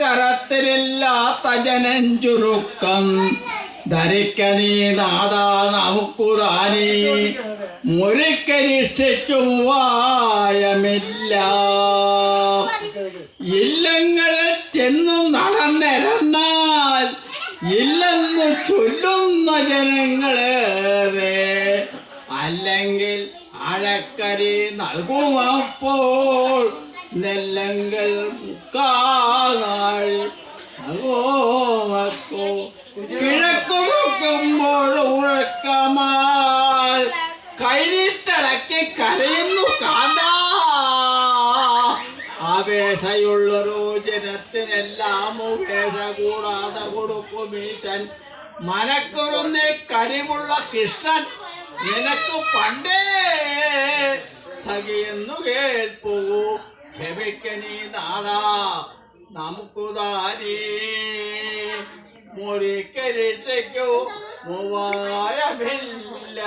കരത്തിലില്ലാത്ത ജനം ചുരുക്കം ധരിക്ക നീ നാദാ നമുക്കുതാനീ മുറിക്കരിഷ്ടിച്ചു വായമില്ല. ഇല്ലങ്ങളിൽ ചെന്നു നടന്നിരുന്നാൽ ഇല്ലെന്ന് ചൊല്ലുന്ന ജനങ്ങളേറെ, അല്ലെങ്കിൽ അഴക്കരി നൽകുമപ്പോൾ നെല്ലങ്ങൾ മുക്കാനാഴി നൽകുമക്കോ. കിഴക്കു നോക്കുമ്പോൾ ഉറക്കമാൽ കൈനിട്ടടക്കി കരയുന്നു കാന്താ. അപേക്ഷയുള്ളൊരു ജനത്തിനെല്ലാം ഉപേക്ഷ കൂടാതെ കൊടുക്കുമീശൻ. മനക്കുറുന്നിൽ കരിവുള്ള കൃഷ്ണൻ നിനക്ക് പണ്ടേ സഖിയെന്നു കേൾപ്പൂ. ക്ഷമിക്കനീ നാദാ നമുക്കുതാനീ മുറിക്കരിട്ടയ്ക്കു മൂവായമില്ല.